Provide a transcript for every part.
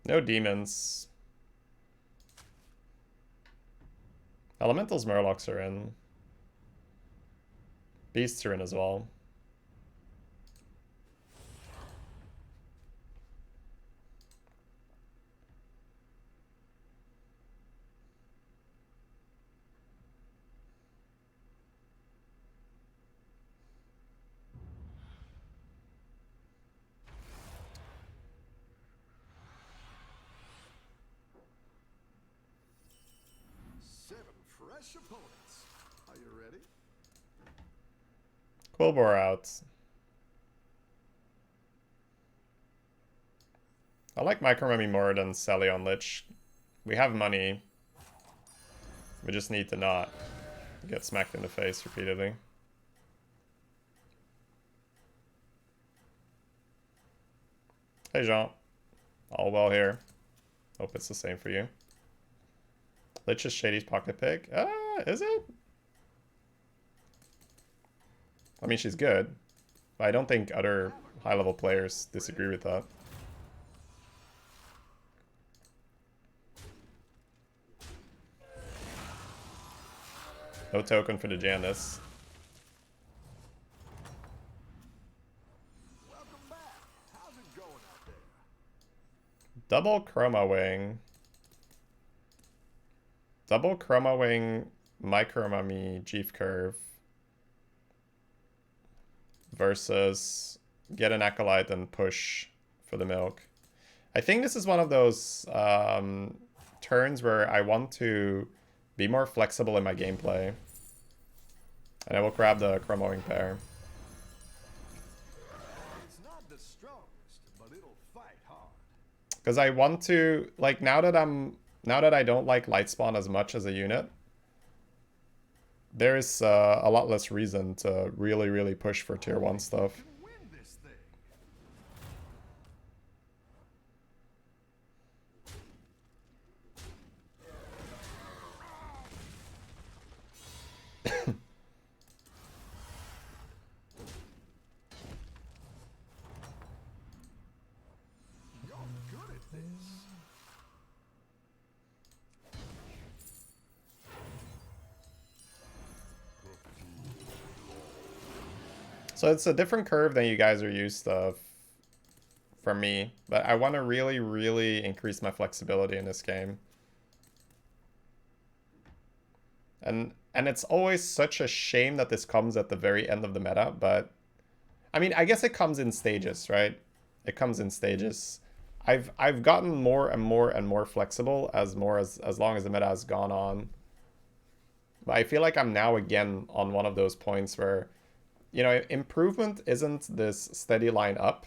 No demons. Elementals, Murlocs are in. Beasts are in as well. Fresh opponents. Are you ready? Quillbore out. I like Micromummy more than Sally on Lich. We have money. We just need to not get smacked in the face repeatedly. Hey Jean. All well here. Hope it's the same for you. Lich is Shady's pocket pick. Is it? I mean, she's good. But I don't think other high-level players disagree with that. No token for the Janus. Welcome back. How's it going out there? Double Chroma Wing. Double Chroma Wing, Micromummy, Jeef Curve. Versus get an Acolyte and push for the milk. I think this is one of those turns where I want to be more flexible in my gameplay. And I will grab the Chroma Wing pair. It's not the strongest, but it'll fight hard. Because I want to, like, now that I don't like Lightspawn as much as a unit, there's a lot less reason to really push for tier 1 stuff. Win this thing. You're good at this. So it's a different curve than you guys are used to for me, but I want to really increase my flexibility in this game. And it's always such a shame that this comes at the very end of the meta, but I mean, I guess it comes in stages, right? It comes in stages. I've gotten more and more flexible as long as the meta has gone on. But I feel like I'm now again on one of those points where, you know, improvement isn't this steady line up.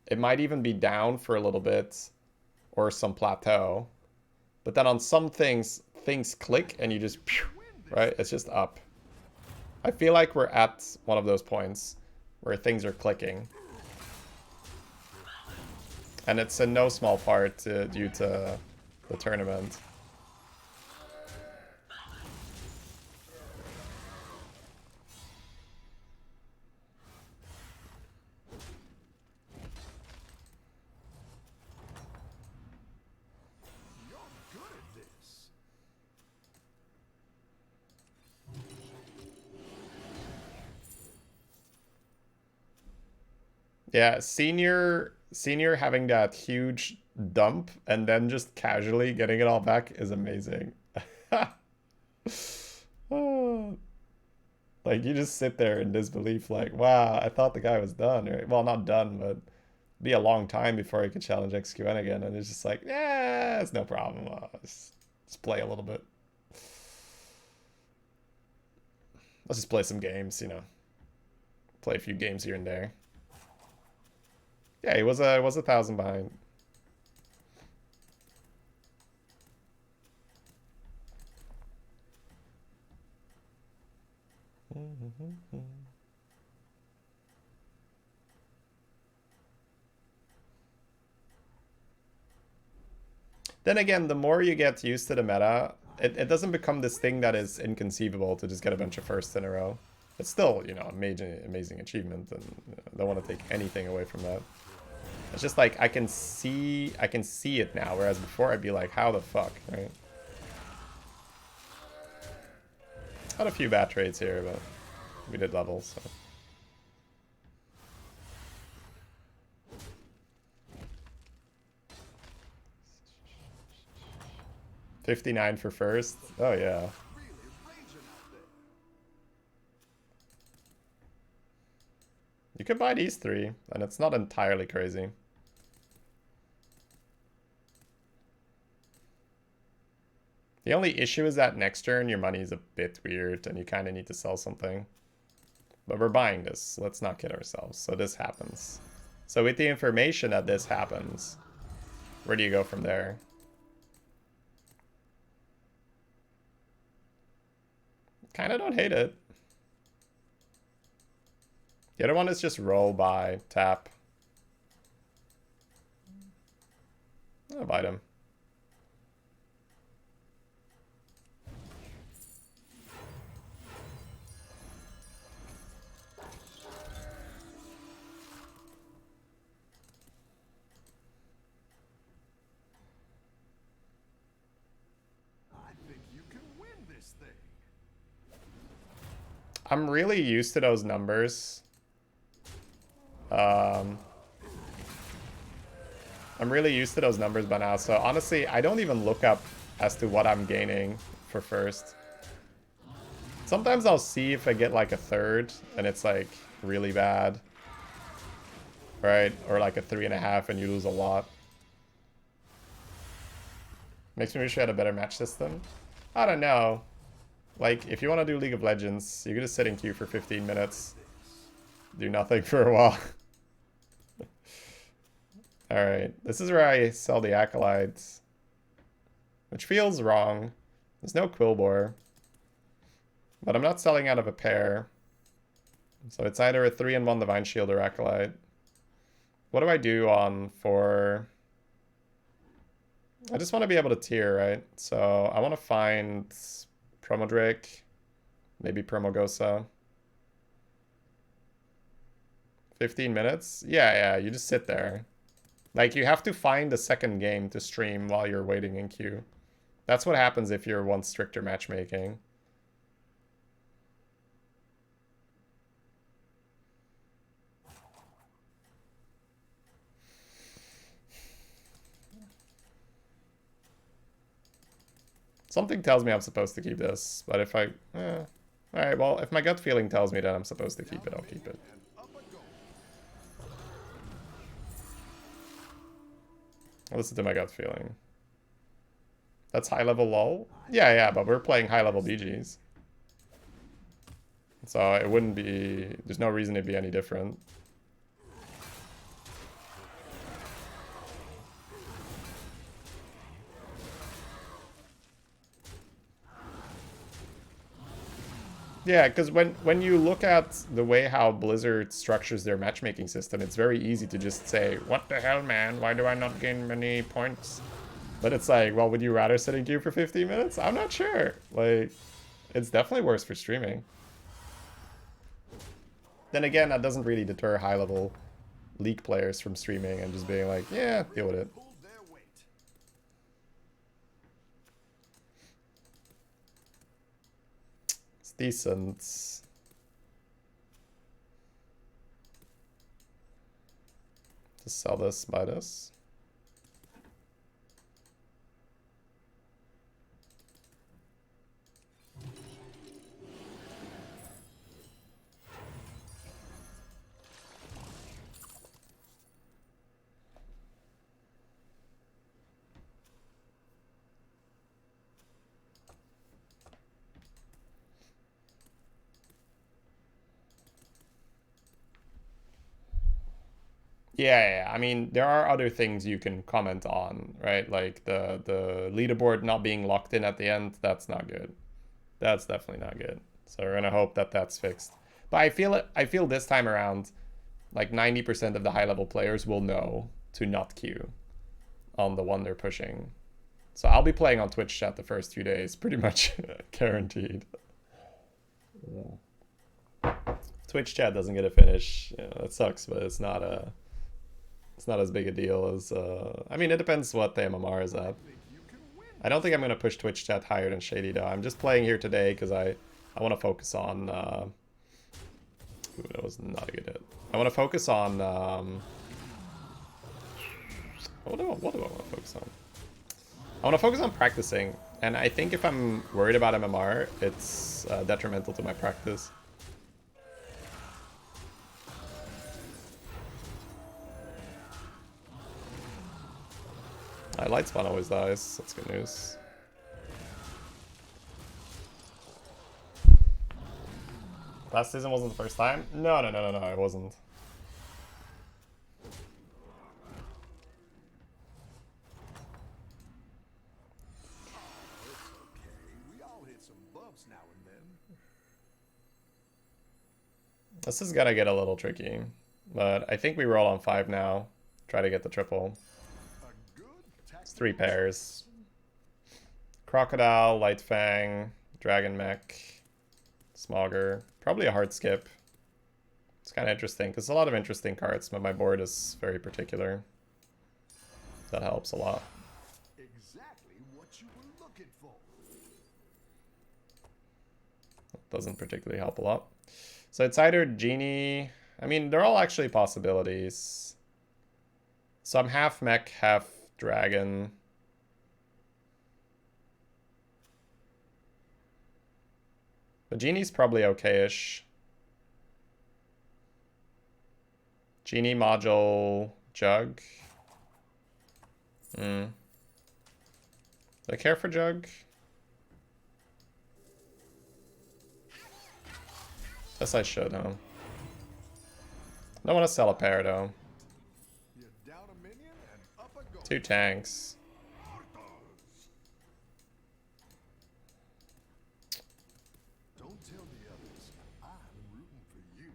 It might even be down for a little bit or some plateau. But then on some things click and you just, right? It's just up. I feel like we're at one of those points where things are clicking. And it's in no small part due to the tournament. You're good at this. Yeah, senior having that huge dump and then just casually getting it all back is amazing. Oh. Like, you just sit there in disbelief, like, wow, I thought the guy was done. Right? Well, not done, but be a long time before he could challenge XQN again. And it's just like, yeah, it's no problem. Just play a little bit. Let's just play some games, you know. Play a few games here and there. Yeah, he was 1,000 behind. Then again, the more you get used to the meta, it doesn't become this thing that is inconceivable to just get a bunch of firsts in a row. It's still, you know, amazing achievement, and I don't want to take anything away from that. It's just like I can see it now, whereas before I'd be like, how the fuck, right? Had a few bad trades here, but we did levels, so. 59 for first. Oh yeah. You could buy these three, and it's not entirely crazy. The only issue is that next turn your money is a bit weird and you kind of need to sell something. But we're buying this, so let's not kid ourselves. So this happens. So with the information that this happens, where do you go from there? Kind of don't hate it. The other one is just roll, buy, tap. I'll bite him. I'm really used to those numbers. I'm really used to those numbers by now, so honestly, I don't even look up as to what I'm gaining for first. Sometimes I'll see if I get like a third, and it's like really bad. Right? Or like a 3.5 and you lose a lot. Makes me wish we had a better match system. I don't know. Like, if you want to do League of Legends, you can just sit in queue for 15 minutes. Do nothing for a while. Alright, this is where I sell the Acolytes. Which feels wrong. There's no Quillbore. But I'm not selling out of a pair. So it's either a 3-1 Divine Shield or Acolyte. What do I do on for... I just want to be able to tier, right? So I want to find Promodrake, maybe Promogosa. 15 minutes? Yeah, you just sit there. Like, you have to find a second game to stream while you're waiting in queue. That's what happens if you're one stricter matchmaking. Something tells me I'm supposed to keep this, but if I... Alright, well, if my gut feeling tells me that I'm supposed to keep it, I'll keep it. I'll listen to my gut feeling. That's high-level LOL? Yeah, but we're playing high-level BGs. So it wouldn't be... There's no reason it'd be any different. Yeah, because when you look at the way how Blizzard structures their matchmaking system, it's very easy to just say, what the hell, man? Why do I not gain many points? But it's like, well, would you rather sit in queue for 15 minutes? I'm not sure. Like, it's definitely worse for streaming. Then again, that doesn't really deter high-level League players from streaming and just being like, yeah, deal with it. It's decent. Just sell this, buy this. Yeah, I mean, there are other things you can comment on, right? Like the leaderboard not being locked in at the end, that's not good. That's definitely not good. So we're gonna hope that that's fixed. But I feel this time around, like 90% of the high-level players will know to not queue on the one they're pushing. So I'll be playing on Twitch chat the first few days, pretty much guaranteed. Twitch chat doesn't get a finish. Yeah, that sucks, but it's not a... It's not as big a deal as, I mean, it depends what the MMR is at. I don't think I'm going to push Twitch chat higher than Shady though. I'm just playing here today because I want to focus on, ooh, that was not a good hit. I want to focus on, what do I want to focus on? I want to focus on practicing, and I think if I'm worried about MMR, it's detrimental to my practice. Light spawn always dies. That's good news. Last season wasn't the first time? No, it wasn't. This is gonna get a little tricky, but I think we roll on 5 now. Try to get the triple. It's 3 pairs. Crocodile, Light Fang, Dragon Mech, Smogger. Probably a hard skip. It's kind of interesting, because a lot of interesting cards, but my board is very particular. That helps a lot. Exactly what you were looking for. Doesn't particularly help a lot. So it's either Genie... I mean, they're all actually possibilities. So I'm half mech, half dragon. The Genie's probably okay-ish. Genie, Module, Jug. Do I care for Jug? Guess I should, huh? Don't want to sell a pair, though. You're down a minion and up a goal. 2 tanks. Don't tell the others. I'm rooting for you.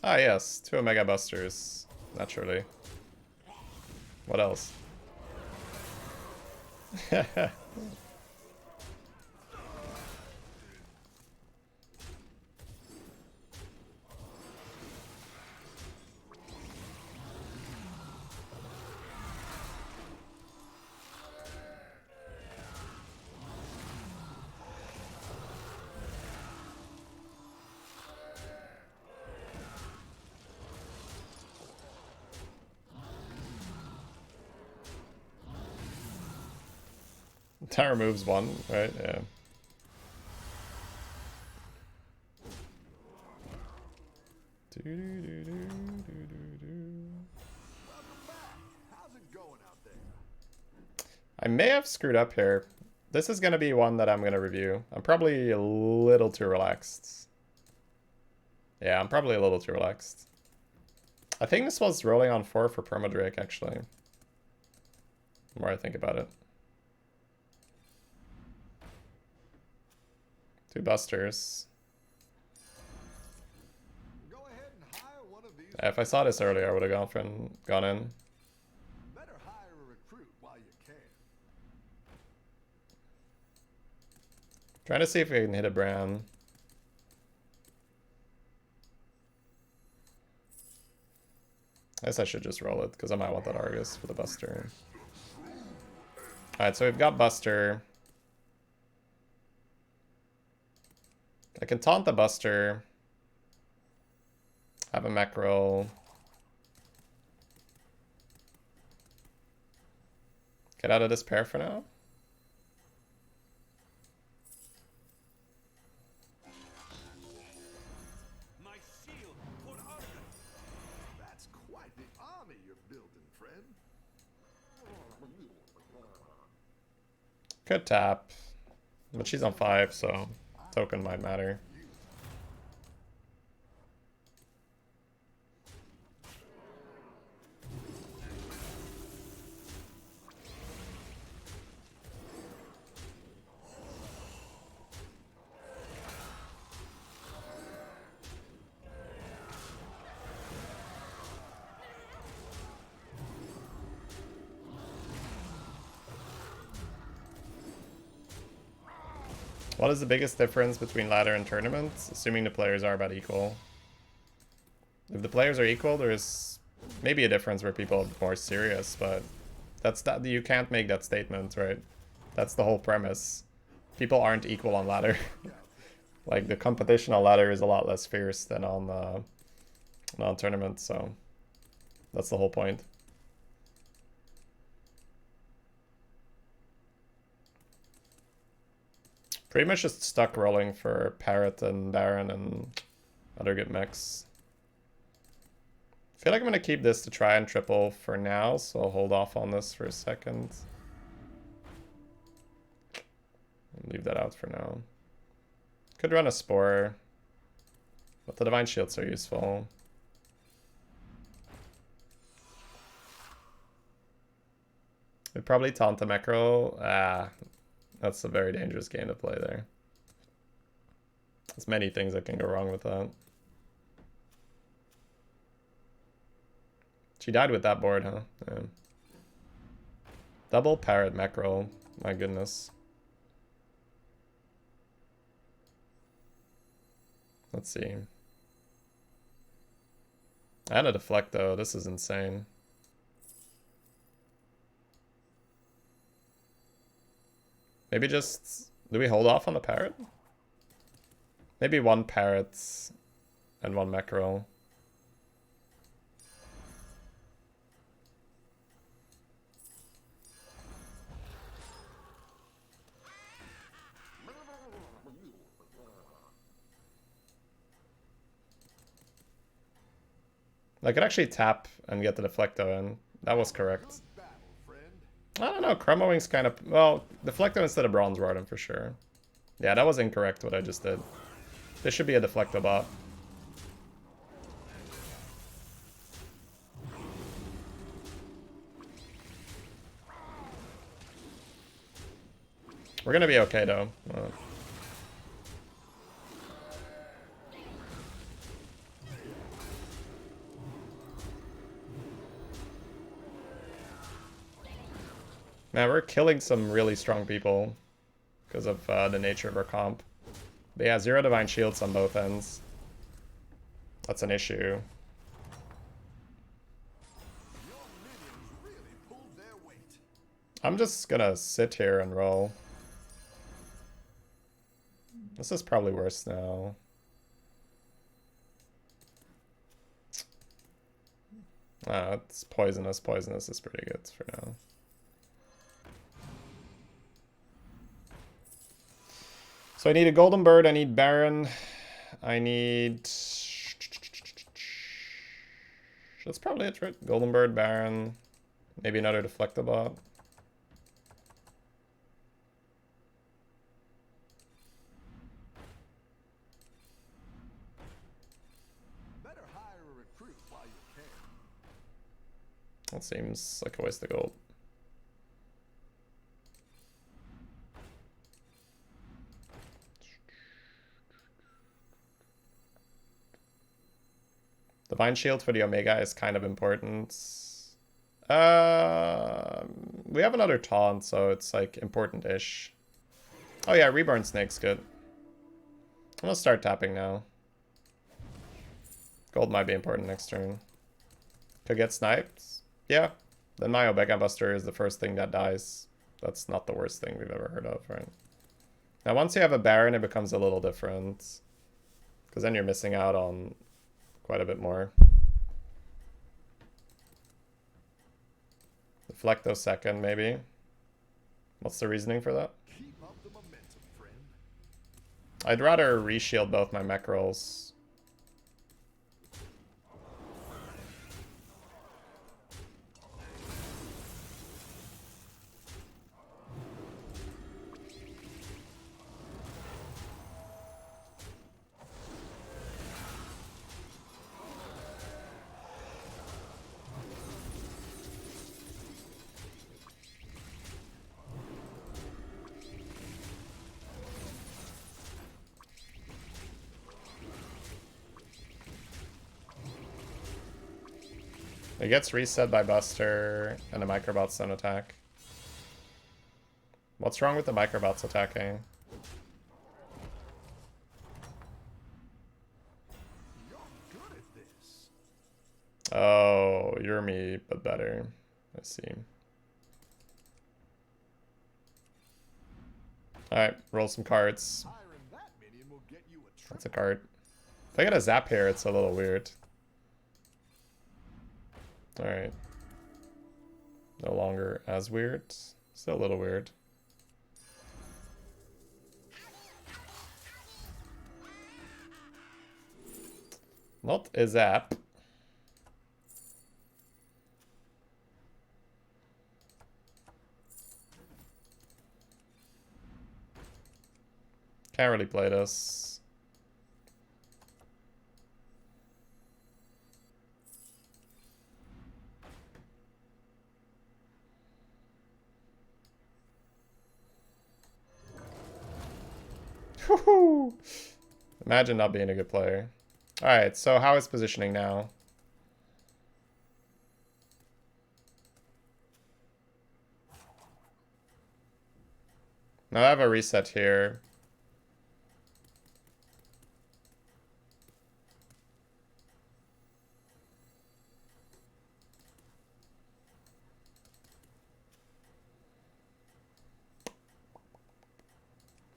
Ah, yes. 2 Omega Busters. Naturally. What else? That removes 1, right? Yeah. How's it going out there? I may have screwed up here. This is going to be one that I'm going to review. I'm probably a little too relaxed. Yeah, I'm probably a little too relaxed. I think this was rolling on 4 for Permadrake, actually. The more I think about it. 2 Busters. Go ahead and hire one of these. If I saw this earlier, I would have gone in. Better hire a recruit while you can. Trying to see if we can hit a Bran. I guess I should just roll it, because I might want that Argus for the Buster. Alright, so we've got Buster. I can taunt the Buster. Have a mech roll. Get out of this pair for now. My shield for honor. That's quite the army you're building, friend. Could tap. But she's on 5, so token might matter. What is the biggest difference between ladder and tournaments? Assuming the players are about equal. If the players are equal, there is maybe a difference where people are more serious, but that's that you can't make that statement, right? That's the whole premise. People aren't equal on ladder. Like the competition on ladder is a lot less fierce than on non-tournament, so that's the whole point. Pretty much just stuck rolling for Parrot and Baron and other good mechs. I feel like I'm going to keep this to try and triple for now, so I'll hold off on this for a second. Leave that out for now. Could run a Spore, but the Divine Shields are useful. We'd probably taunt the Mecro. Ah, that's a very dangerous game to play there. There's many things that can go wrong with that. She died with that board, huh? Yeah. Double Parrot Macro. My goodness. Let's see. And a deflect though. This is insane. Maybe just... Do we hold off on the Parrot? Maybe one Parrot and one Macro. I could actually tap and get the Deflecto in. That was correct. I don't know, Chroma Wing's kind of... Well, Deflecto instead of Bronze Warden for sure. Yeah, that was incorrect what I just did. This should be a Deflecto bot. We're gonna be okay though. Man, we're killing some really strong people because of the nature of our comp. But yeah, 0 Divine Shields on both ends. That's an issue. I'm just gonna sit here and roll. This is probably worse now. Ah, it's poisonous. Poisonous is pretty good for now. So I need a Golden Bird, I need Baron, I need... That's probably it, right? Golden Bird, Baron, maybe another Deflectobot. Better hire a recruit while you can. That seems like a waste of gold. Divine Shield for the Omega is kind of important. We have another taunt, so it's like important-ish. Oh yeah, Reborn Snake's good. I'm gonna start tapping now. Gold might be important next turn. Could get sniped. Yeah. Then my Omega Buster is the first thing that dies. That's not the worst thing we've ever heard of, right? Now once you have a Baron, it becomes a little different. Because then you're missing out on quite a bit more. Deflecto second, maybe. What's the reasoning for that? Keep up the momentum, friend. I'd rather reshield both my mech rolls. It gets reset by Buster and a Microbot's stun attack. What's wrong with the Microbots attacking? You're good at this. Oh, you're me, but better. I see. Alright, roll some cards. Hiring that minion will get you a That's a card. If I get a zap here, it's a little weird. Alright. No longer as weird. Still a little weird. Not a zap. Can't really play this. Woohoo! Imagine not being a good player. Alright, so how is positioning now? Now I have a reset here.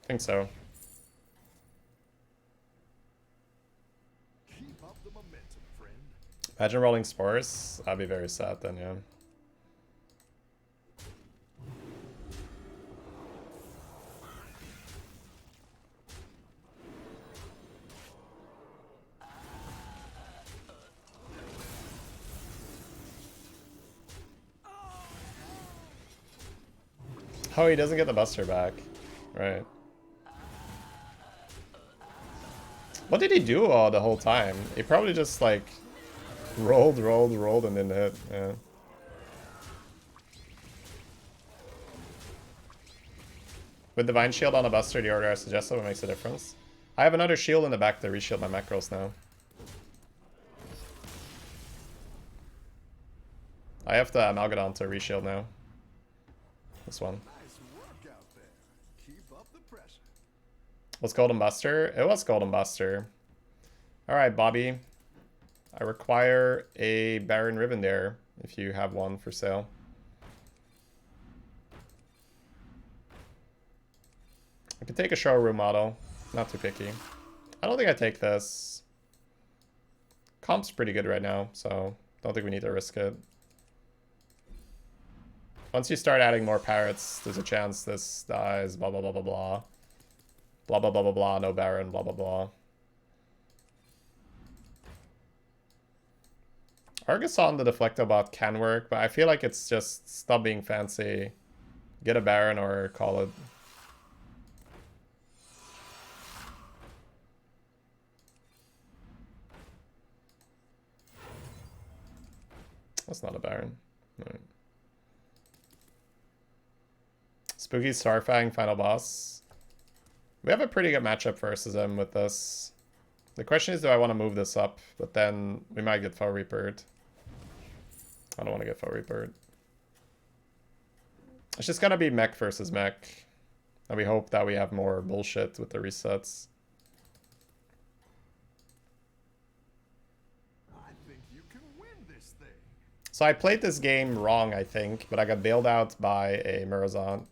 I think so. Keep up the momentum, friend. Imagine rolling spores. I'd be very sad then, yeah. Oh, he doesn't get the buster back. Right. What did he do all the whole time? He probably just like rolled and didn't hit. Yeah. With Divine Shield on a buster, the order I suggested, what makes a difference? I have another shield in the back to reshield my macros now. I have the Amalgadon to reshield now. This one. Nice work out there. Keep up the pressure. Was Golden Buster? It was Golden Buster. Alright, Bobby. I require a Baron Ribbon there, if you have one for sale. I could take a showroom model. Not too picky. I don't think I take this. Comp's pretty good right now, so don't think we need to risk it. Once you start adding more parrots, there's a chance this dies, blah, blah, blah, blah, blah. Blah, blah, blah, blah, blah, no Baron, blah, blah, blah. Argus on the Deflectobot can work, but I feel like it's just stop being fancy. Get a Baron or call it. That's not a Baron. Right. Spooky Starfang final boss. We have a pretty good matchup versus him with this. The question is, do I want to move this up? But then we might get Foe Reapered. I don't want to get Foe Reapered. It's just gonna be mech versus mech. And we hope that we have more bullshit with the resets. I think you can win this thing. So I played this game wrong, I think, but I got bailed out by a Murazon.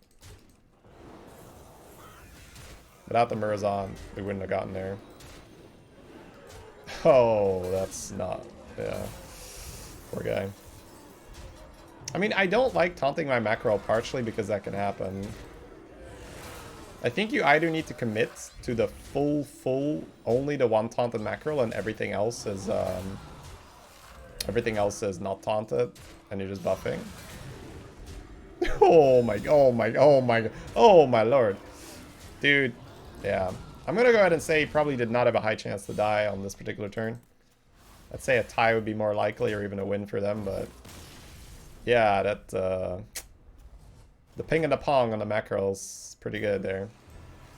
Without the Murazon, we wouldn't have gotten there. Oh, that's not... Yeah. Poor guy. I mean, I don't like taunting my macro partially because that can happen. I think you either need to commit to the full, only the one taunted mackerel and everything else is not taunted and you're just buffing. Oh my lord. Dude, yeah. I'm gonna go ahead and say he probably did not have a high chance to die on this particular turn. I'd say a tie would be more likely or even a win for them, but yeah, that the ping and the pong on the mackerel's pretty good there.